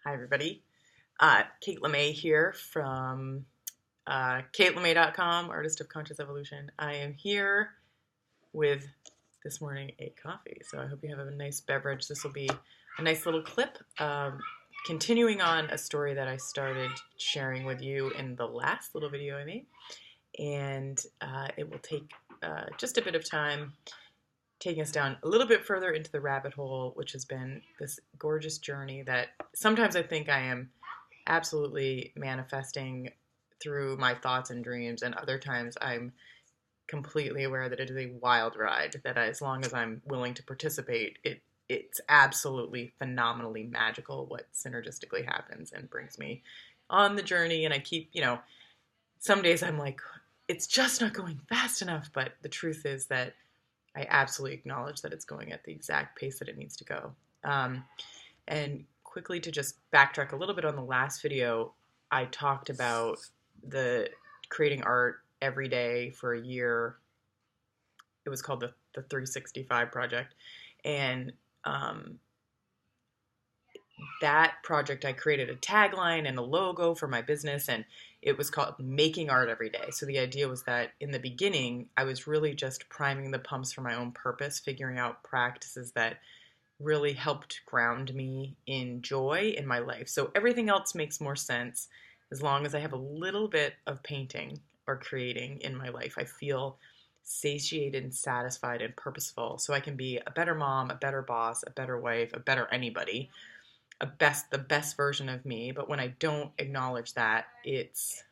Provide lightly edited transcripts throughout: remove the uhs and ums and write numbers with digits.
Hi, everybody. Kate Lemay here from katelemay.com, Artist of Conscious Evolution. I am here with this morning a coffee, so I hope you have a nice beverage. This will be a nice little clip, continuing on a story that I started sharing with you in the last little video I made, and it will take just a bit of time taking us down a little bit further into the rabbit hole, which has been this gorgeous journey that sometimes I think I am absolutely manifesting through my thoughts and dreams, and other times I'm completely aware that it is a wild ride, that as long as I'm willing to participate, it's absolutely phenomenally magical what synergistically happens and brings me on the journey. And I keep, some days I'm like, it's just not going fast enough, but the truth is that I absolutely acknowledge that it's going at the exact pace that it needs to go. And quickly, to just backtrack a little bit on the last video, I talked about the creating art every day for a year. It was called the 365 project. And that project, I created a tagline and a logo for my business, and it was called Making Art Every Day. So the idea was that in the beginning, I was really just priming the pumps for my own purpose, figuring out practices that really helped ground me in joy in my life. So everything else makes more sense as long as I have a little bit of painting or creating in my life. I feel satiated and satisfied and purposeful, so I can be a better mom, a better boss, a better wife, a better anybody, the best version of me. But when I don't acknowledge that, it's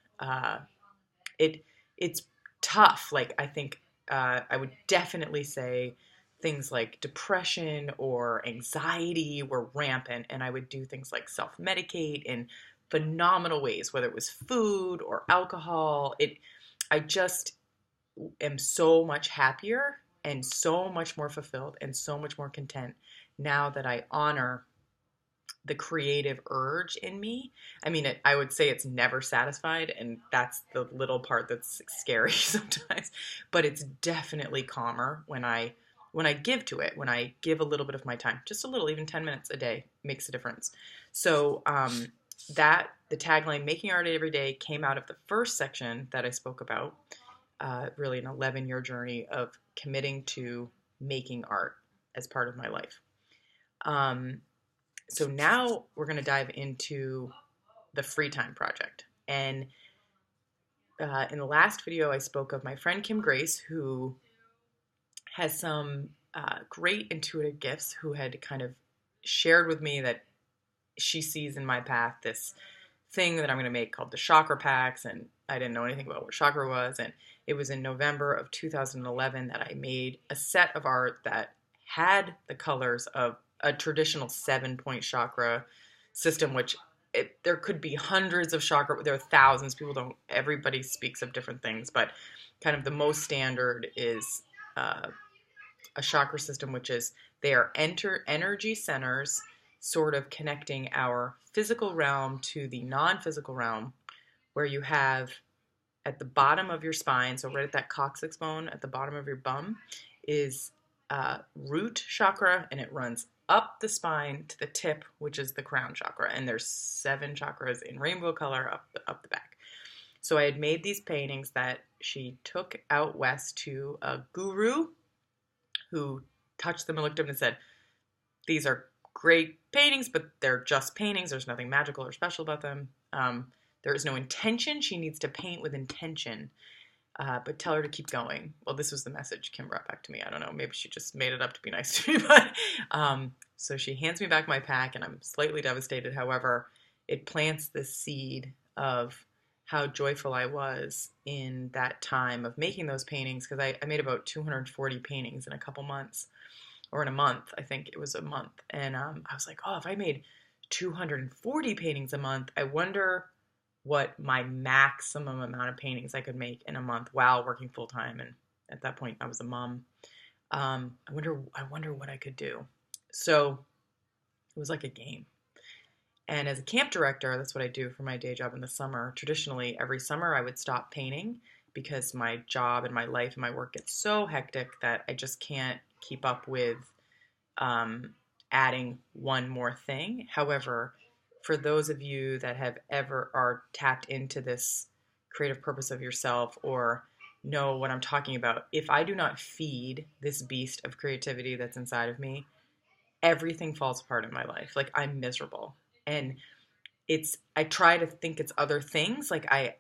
tough. Like, I think I would definitely say things like depression or anxiety were rampant, and I would do things like self-medicate in phenomenal ways, whether it was food or alcohol. I just am so much happier and so much more fulfilled and so much more content now that I honor the creative urge in me. I mean, I would say it's never satisfied, and that's the little part that's scary sometimes. But it's definitely calmer when I give to it, when I give a little bit of my time, just a little, even 10 minutes a day makes a difference. So that the tagline "Making Art Every Day" came out of the first section that I spoke about, really an 11-year journey of committing to making art as part of my life. So now we're going to dive into the free time project. And in the last video, I spoke of my friend Kim Grace, who has some great intuitive gifts, who had kind of shared with me that she sees in my path this thing that I'm going to make called the chakra packs. And I didn't know anything about what chakra was. And it was in November of 2011 that I made a set of art that had the colors of a traditional 7-point chakra system, which there could be hundreds of chakra. There are thousands. Everybody speaks of different things, but kind of the most standard is a chakra system, which is they are energy centers, sort of connecting our physical realm to the non-physical realm, where you have at the bottom of your spine, so right at that coccyx bone at the bottom of your bum, is root chakra, and it runs up the spine to the tip, which is the crown chakra. And there's 7 chakras in rainbow color up the back. So I had made these paintings that she took out west to a guru who touched them and looked at them and said, "These are great paintings, but they're just paintings. There's nothing magical or special about them. There is no intention. She needs to paint with intention. But tell her to keep going." Well, this was the message Kim brought back to me. I don't know. Maybe she just made it up to be nice to me. But so she hands me back my pack, and I'm slightly devastated. However, it plants this seed of how joyful I was in that time of making those paintings, because I made about 240 paintings in a couple months, or in a month. I think it was a month. And I was like, oh, if I made 240 paintings a month, I wonder what my maximum amount of paintings I could make in a month while working full time. And at that point, I was a mom. I wonder what I could do. So it was like a game. And as a camp director, that's what I do for my day job in the summer. Traditionally, every summer I would stop painting because my job and my life and my work gets so hectic that I just can't keep up with adding one more thing. However, for those of you that have ever are tapped into this creative purpose of yourself or know what I'm talking about, if I do not feed this beast of creativity that's inside of me, everything falls apart in my life. Like, I'm miserable. And I try to think it's other things. Like, I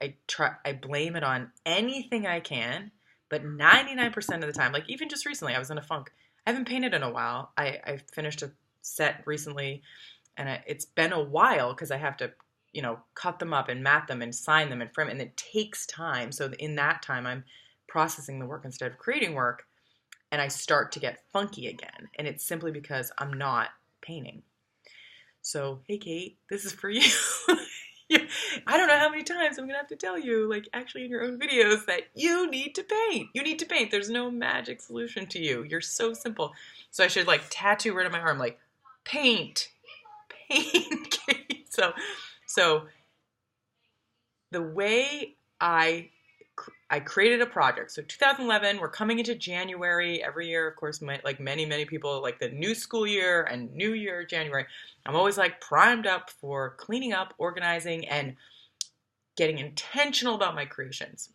blame it on anything I can, but 99% of the time, like even just recently, I was in a funk. I haven't painted in a while. I finished a set recently, and it's been a while because I have to, cut them up and mat them and sign them and frame, and it takes time. So in that time, I'm processing the work instead of creating work, and I start to get funky again. And it's simply because I'm not painting. So, hey, Kate, this is for you. I don't know how many times I'm going to have to tell you, like actually in your own videos, that you need to paint. You need to paint. There's no magic solution to you. You're so simple. So I should like tattoo right on my arm, like paint, Kate. So the way I created a project. So 2011, we're coming into January every year. Of course, like many people, like the new school year and New Year, January, I'm always like primed up for cleaning up, organizing, and getting intentional about my creations.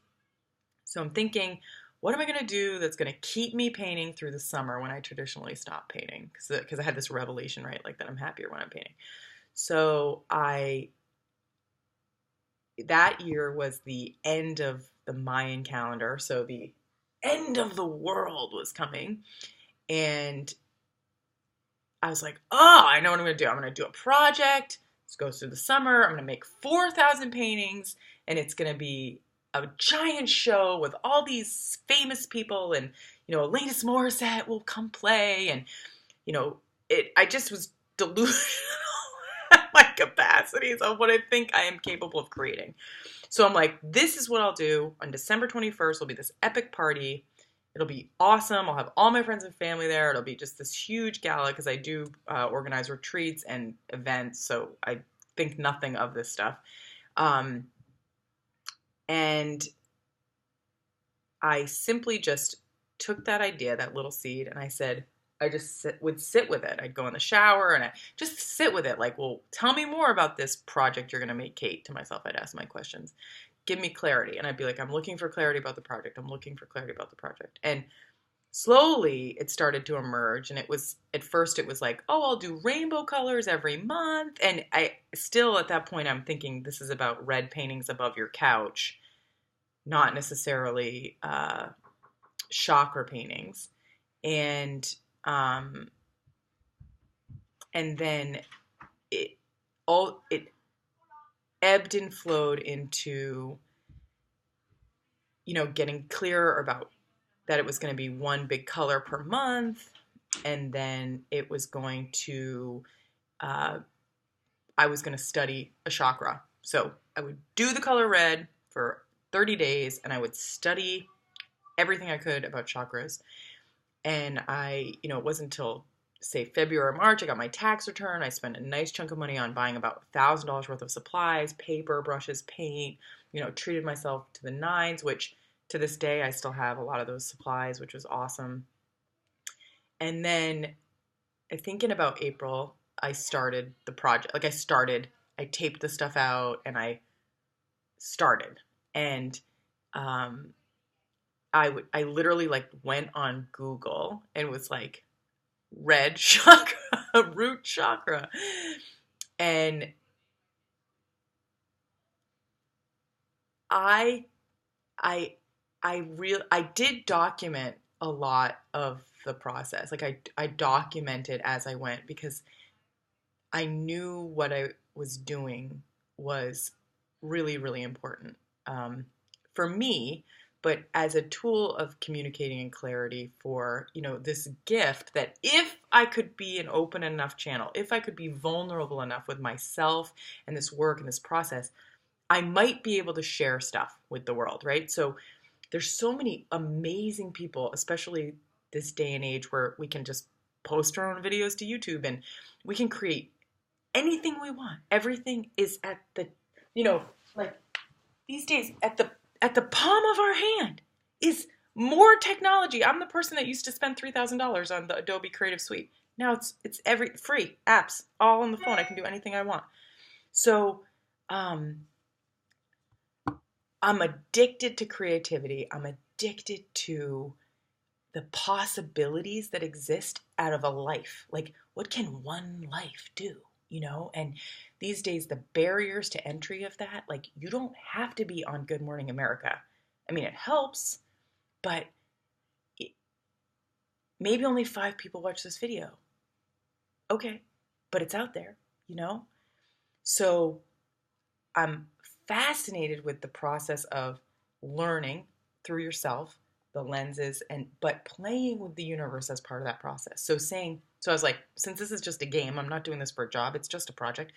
So I'm thinking, what am I going to do that's going to keep me painting through the summer when I traditionally stop painting? Because I had this revelation, right? Like that I'm happier when I'm painting. So that year was the end of the Mayan calendar. So the end of the world was coming. And I was like, oh, I know what I'm going to do. I'm going to do a project. This goes through the summer. I'm going to make 4,000 paintings. And it's going to be a giant show with all these famous people. And, Alanis Morissette will come play. And, I just was delusional at my capacities of what I think I am capable of creating. So I'm like, this is what I'll do. On December 21st will be this epic party. It'll be awesome. I'll have all my friends and family there. It'll be just this huge gala because I do organize retreats and events. So I think nothing of this stuff. And I simply just took that idea, that little seed, and I said, I just would sit with it. I'd go in the shower and I just sit with it. Like, well, tell me more about this project you're going to make, Kate. To myself, I'd ask my questions. Give me clarity. And I'd be like, I'm looking for clarity about the project. I'm looking for clarity about the project. And slowly it started to emerge. And at first it was like, oh, I'll do rainbow colors every month. And I still at that point, I'm thinking this is about red paintings above your couch, not necessarily chakra paintings. And then it ebbed and flowed into, getting clearer about that it was going to be one big color per month. And then it was going to, I was going to study a chakra. So I would do the color red for 30 days and I would study everything I could about chakras. And it wasn't until, say, February or March, I got my tax return. I spent a nice chunk of money on buying about $1,000 worth of supplies, paper, brushes, paint, treated myself to the nines, which to this day, I still have a lot of those supplies, which was awesome. And then I think in about April, I started the project. Like I taped the stuff out and I started. And, I literally like went on Google and was like red chakra, root chakra. And I did document a lot of the process. Like I documented as I went because I knew what I was doing was really, really important for me, but as a tool of communicating and clarity for, this gift that if I could be an open enough channel, if I could be vulnerable enough with myself and this work and this process, I might be able to share stuff with the world, right? So there's so many amazing people, especially this day and age where we can just post our own videos to YouTube and we can create anything we want. Everything is at the, like these days at the palm of our hand is more technology. I'm the person that used to spend $3,000 on the Adobe Creative Suite. Now it's free apps all on the phone. I can do anything I want. So, um, I'm addicted to creativity. I'm addicted to the possibilities that exist out of a life. Like, what can one life do? And these days, the barriers to entry of that, like, you don't have to be on Good Morning America. I mean, it helps, but maybe only 5 people watch this video. Okay, but it's out there, you know? So I'm fascinated with the process of learning through yourself, the lenses, but playing with the universe as part of that process. So I was like, since this is just a game, I'm not doing this for a job, it's just a project.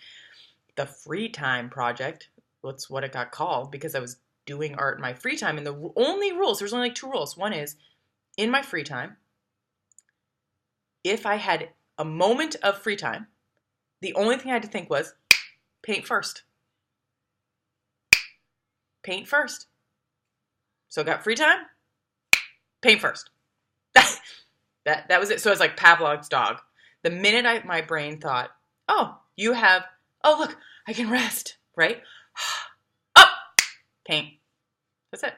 The free time project, that's what it got called, because I was doing art in my free time. And the only rules, there's only like 2 rules. One is, in my free time, if I had a moment of free time, the only thing I had to think was paint first. Paint first. So I got free time, paint first. that was it. So I was like Pavlov's dog. The minute my brain thought, oh, look, I can rest, right? Up, paint. That's it.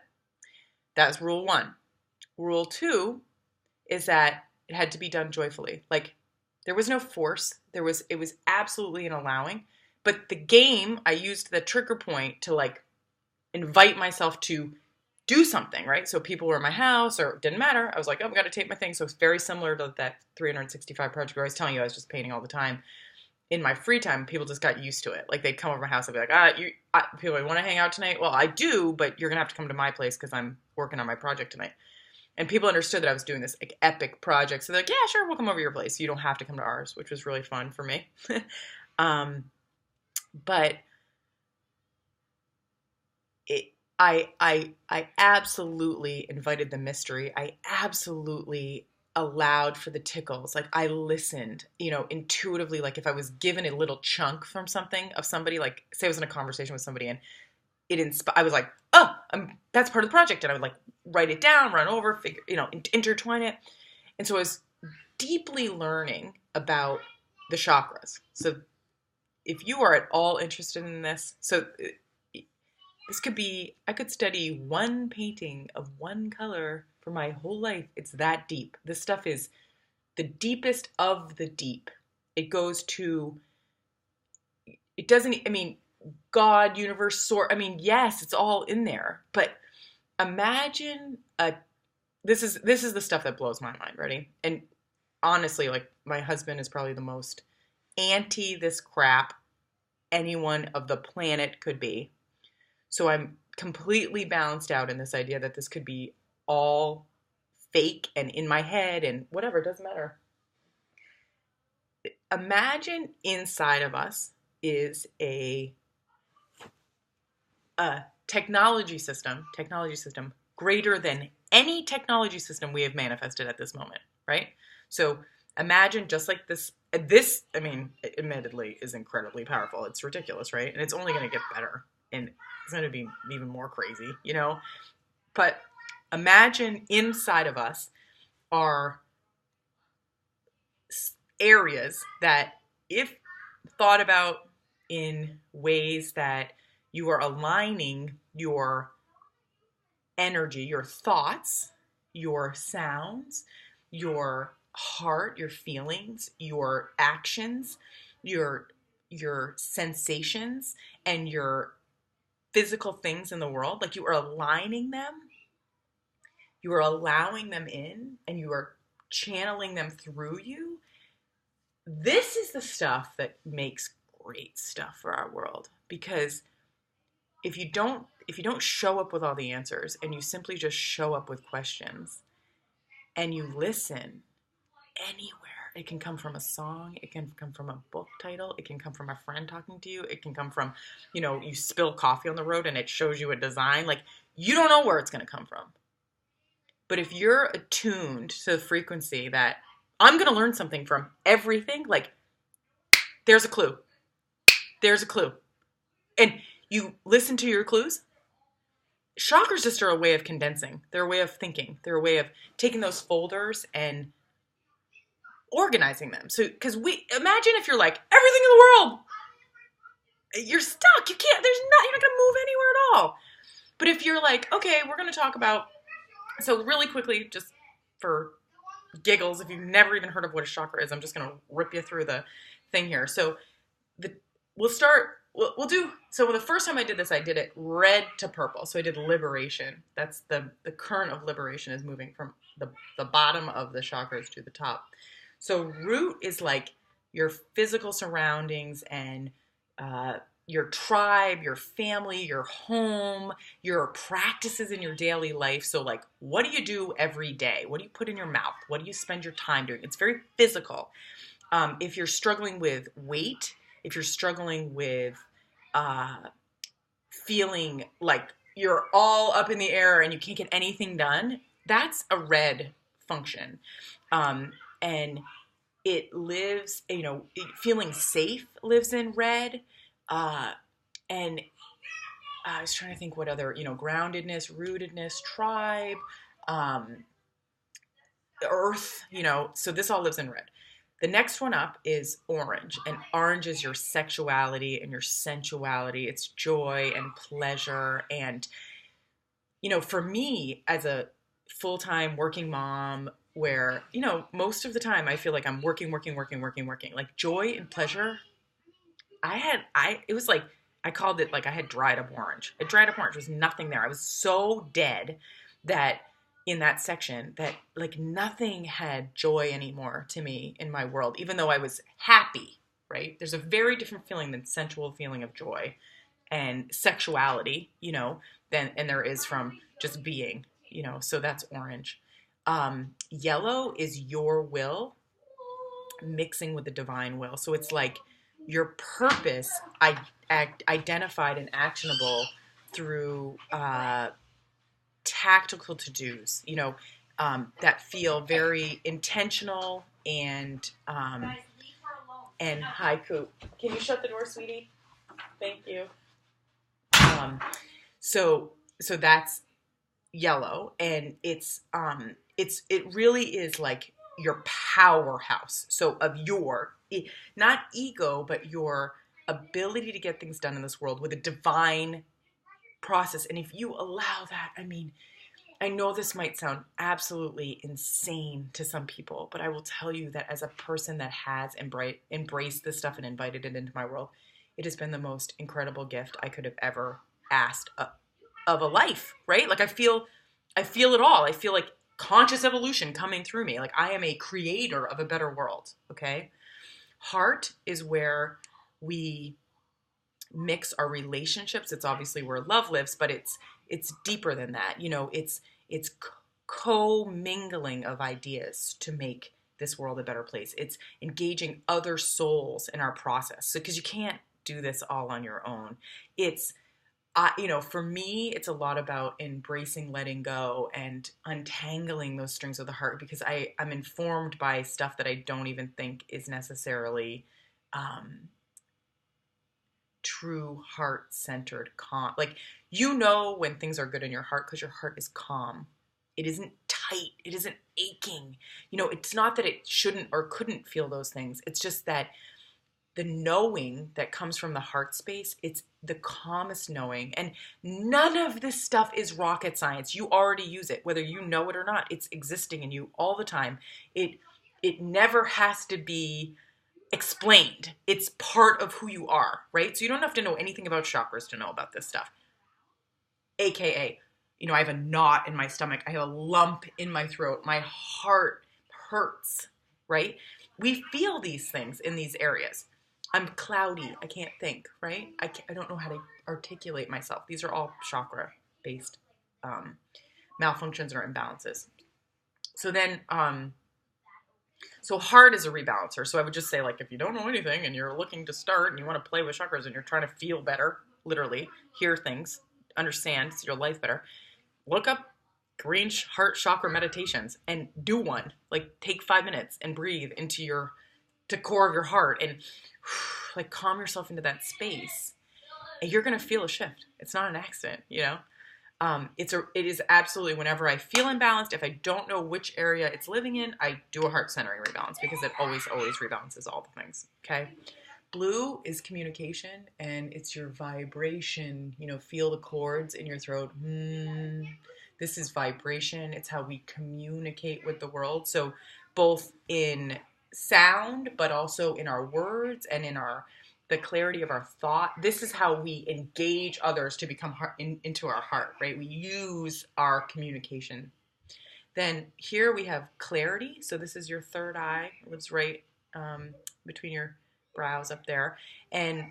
That's rule 1. Rule 2 is that it had to be done joyfully. Like, there was no force. It was absolutely an allowing. But the game, I used the trigger point to like invite myself to do something, right? So people were in my house, or it didn't matter. I was like, oh, I've got to take my things. So it's very similar to that 365 project where I was telling you I was just painting all the time. In my free time, people just got used to it. Like, they'd come over my house and be like, people, you want to hang out tonight? Well, I do, but you're going to have to come to my place because I'm working on my project tonight. And people understood that I was doing this like epic project. So they're like, yeah, sure, we'll come over to your place. You don't have to come to ours, which was really fun for me. But I absolutely invited the mystery. I absolutely allowed for the tickles. Like, I listened, intuitively. Like, if I was given a little chunk from something of somebody, like say I was in a conversation with somebody and I was like, oh, that's part of the project. And I would like write it down, run over, intertwine it. And so I was deeply learning about the chakras. So if you are at all interested in this, this could be, I could study one painting of one color for my whole life. It's that deep. This stuff is the deepest of the deep. It goes to, it doesn't, God, universe, source. Yes, it's all in there. But imagine this is the stuff that blows my mind. Ready? And honestly, like, my husband is probably the most anti this crap anyone of the planet could be. So I'm completely balanced out in this idea that this could be all fake and in my head and whatever, it doesn't matter. Imagine inside of us is a technology system greater than any technology system we have manifested at this moment, right? So imagine just like this, admittedly is incredibly powerful. It's ridiculous, right? And it's only going to get better. And it's going to be even more crazy, But imagine inside of us are areas that, if thought about in ways that you are aligning your energy, your thoughts, your sounds, your heart, your feelings, your actions, your sensations, and your physical things in the world, like, you are aligning them, you are allowing them in, and you are channeling them through you. This is the stuff that makes great stuff for our world. Because if you don't show up with all the answers, and you simply just show up with questions, and you listen anywhere, it can come from a song, it can come from a book title, it can come from a friend talking to you, it can come from, you spill coffee on the road and it shows you a design. Like, you don't know where it's going to come from. But if you're attuned to the frequency that I'm going to learn something from everything, like, there's a clue. There's a clue. And you listen to your clues. Chakras just are a way of condensing. They're a way of thinking. They're a way of taking those folders and organizing them. So, because imagine if you're like, everything in the world, you're stuck. You're not going to move anywhere at all. But if you're like, okay, we're going to talk about, so really quickly, just for giggles, if you've never even heard of what a chakra is, I'm just going to rip you through the thing here. So we'll do, so the first time I did this, I did it red to purple. So I did liberation. That's the current of liberation is moving from the bottom of the chakras to the top. So root is like your physical surroundings and your tribe, your family, your home, your practices in your daily life. So like, what do you do every day? What do you put in your mouth? What do you spend your time doing? It's very physical. If you're struggling with weight, if you're struggling with feeling like you're all up in the air and you can't get anything done, that's a red function. And it lives, feeling safe lives in red. And I was trying to think what other, groundedness, rootedness, tribe, earth, so this all lives in red. The next one up is orange, and orange is your sexuality and your sensuality. It's joy and pleasure. And, for me as a full-time working mom where, most of the time I feel like I'm working, like joy and pleasure. It was like, I called it like I had dried up orange. It dried up orange. There was nothing there. I was so dead that in that section that like nothing had joy anymore to me in my world, even though I was happy, right? There's a very different feeling than sensual feeling of joy and sexuality, than there is from just being, so that's orange. Yellow is your will mixing with the divine will. So it's like your purpose identified and actionable through tactical to-dos, that feel very intentional and haiku. Can you shut the door, sweetie? Thank you. So that's yellow, and it really is like your powerhouse. So of not ego, but your ability to get things done in this world with a divine process. And if you allow that, I know this might sound absolutely insane to some people, but I will tell you that as a person that has embraced this stuff and invited it into my world, it has been the most incredible gift I could have ever asked of a life, right? Like I feel it all. I feel like conscious evolution coming through me. Like I am a creator of a better world, okay? Heart is where we mix our relationships. It's obviously where love lives, but it's deeper than that. It's co-mingling of ideas to make this world a better place. It's engaging other souls in our process. So, because you can't do this all on your own. It's, for me, it's a lot about embracing, letting go, and untangling those strings of the heart, because I'm informed by stuff that I don't even think is necessarily true heart-centered calm. Like, when things are good in your heart because your heart is calm. It isn't tight. It isn't aching. It's not that it shouldn't or couldn't feel those things. It's just that the knowing that comes from the heart space, it's the calmest knowing. And none of this stuff is rocket science. You already use it, whether you know it or not. It's existing in you all the time. It never has to be explained. It's part of who you are, right? So you don't have to know anything about chakras to know about this stuff. AKA, I have a knot in my stomach. I have a lump in my throat. My heart hurts, right? We feel these things in these areas. I'm cloudy. I can't think, right? I don't know how to articulate myself. These are all chakra-based malfunctions or imbalances. So then, so heart is a rebalancer. So I would just say, like, if you don't know anything and you're looking to start and you want to play with chakras and you're trying to feel better, literally, hear things, understand your life better, look up green heart chakra meditations and do one. Like, take 5 minutes and breathe into to core of your heart and like calm yourself into that space, and you're going to feel a shift. It's not an accident, it is absolutely, whenever I feel imbalanced, if I don't know which area it's living in, I do a heart centering rebalance, because it always rebalances all the things. Okay. Blue is communication, and it's your vibration. Feel the chords in your throat. This is vibration. It's how we communicate with the world. So both in sound, but also in our words and in the clarity of our thought. This is how we engage others to become into our heart, right? We use our communication. Then here we have clarity. So this is your third eye. It lives right between your brows up there. And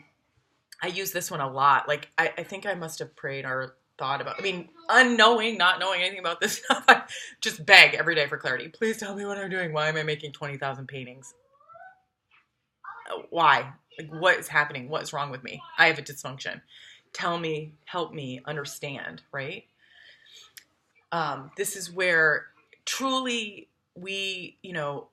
I use this one a lot. Like, I think I must have prayed or thought about, unknowing, not knowing anything about this stuff, I just beg every day for clarity. Please tell me what I'm doing. Why am I making 20,000 paintings? Why? Like, what is happening? What is wrong with me? I have a dysfunction. Tell me, help me understand, right? This is where truly we,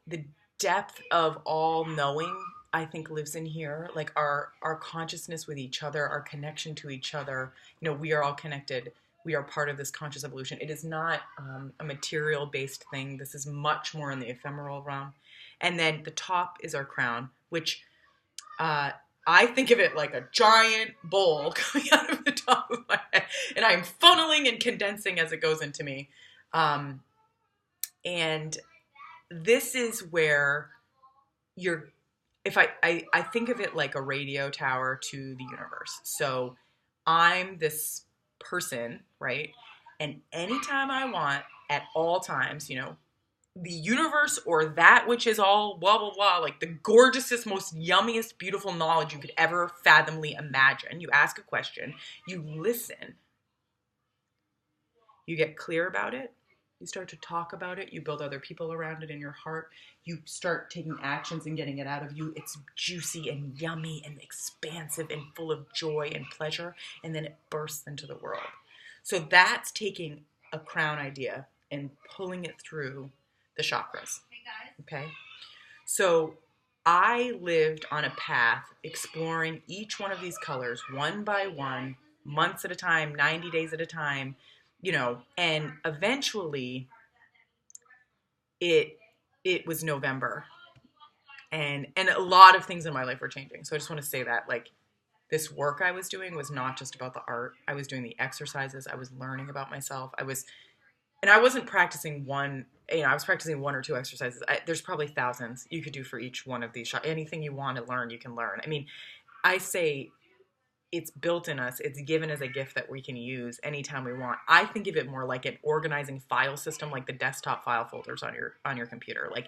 the depth of all knowing, I think, lives in here. Like our consciousness with each other, our connection to each other. We are all connected. We are part of this conscious evolution. It is not a material-based thing. This is much more in the ephemeral realm. And then the top is our crown, which I think of it like a giant bowl coming out of the top of my head, and I'm funneling and condensing as it goes into me. And this is where if I think of it like a radio tower to the universe. So I'm this person, right? And anytime I want, at all times, the universe or that which is all blah, blah, blah, like the gorgeousest, most yummiest, beautiful knowledge you could ever fathomly imagine. You ask a question, you listen, you get clear about it, you start to talk about it, you build other people around it in your heart, you start taking actions and getting it out of you. It's juicy and yummy and expansive and full of joy and pleasure, and then it bursts into the world. So that's taking a crown idea and pulling it through the chakras. Okay? So I lived on a path exploring each one of these colors one by one, months at a time, 90 days at a time, and eventually it was November, and a lot of things in my life were changing. So I just want to say that, like, this work I was doing was not just about the art. I was doing the exercises. I was learning about myself. I wasn't practicing one, I was practicing one or two exercises. There's probably thousands you could do for each one of these. Anything you want to learn, you can learn. I say it's built in us. It's given as a gift that we can use anytime we want. I think of it more like an organizing file system, like the desktop file folders on your computer. Like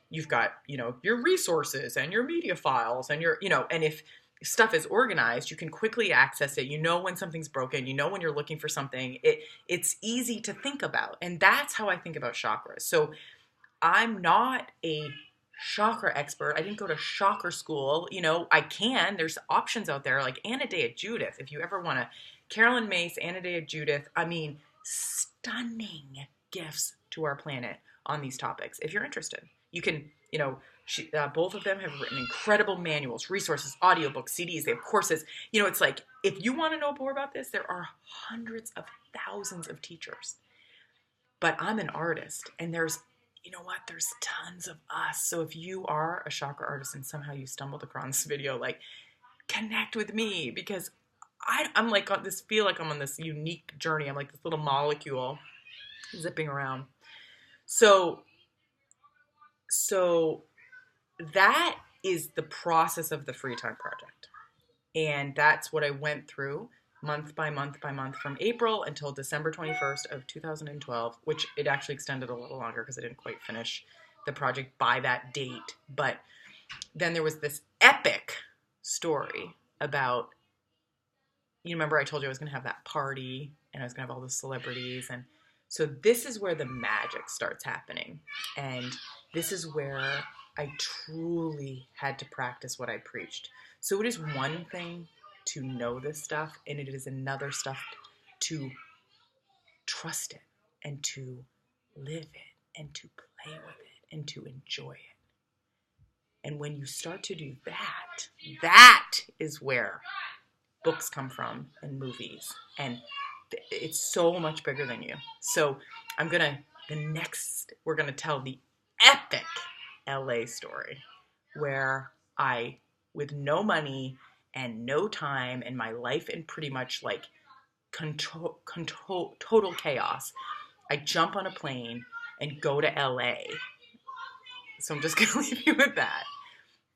you've got, your resources and your media files and and if stuff is organized, you can quickly access it. When something's broken, when you're looking for something, it's easy to think about. And that's how I think about chakras. So I'm not a chakra expert. I didn't go to chakra school. I can. There's options out there like Anodea Judith. If you ever want to, Carolyn Mace, Anodea Judith, stunning gifts to our planet on these topics. If you're interested, you can, both of them have written incredible manuals, resources, audiobooks, CDs. They have courses. It's like, if you want to know more about this, there are hundreds of thousands of teachers. But I'm an artist, and there's tons of us. So if you are a chakra artist and somehow you stumbled across this video, like, connect with me, because I'm like on this, feel like I'm on this unique journey. I'm like this little molecule zipping around. So that is the process of the Free Time Project. And that's what I went through month by month by month from April until December 21st of 2012, which it actually extended a little longer because I didn't quite finish the project by that date. But then there was this epic story about, remember I told you I was going to have that party and I was going to have all the celebrities. And so this is where the magic starts happening. And this is where I truly had to practice what I preached. So it is one thing to know this stuff, and it is another stuff to trust it and to live it and to play with it and to enjoy it. And when you start to do that, that is where books come from and movies. And it's so much bigger than you. So we're going to tell the epic LA story where I with no money and no time, and my life in pretty much like total chaos. I jump on a plane and go to LA. So I'm just going to leave you with that,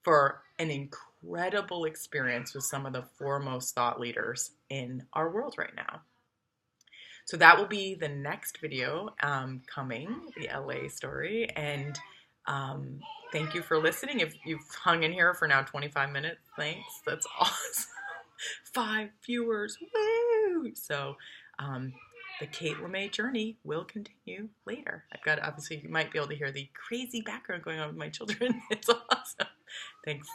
for an incredible experience with some of the foremost thought leaders in our world right now. So that will be the next video coming, the LA story. And thank you for listening. If you've hung in here for now 25 minutes, thanks. That's awesome. 5 viewers. Woo! So the Kate Lemay journey will continue later. I've got, obviously, you might be able to hear the crazy background going on with my children. It's awesome. Thanks.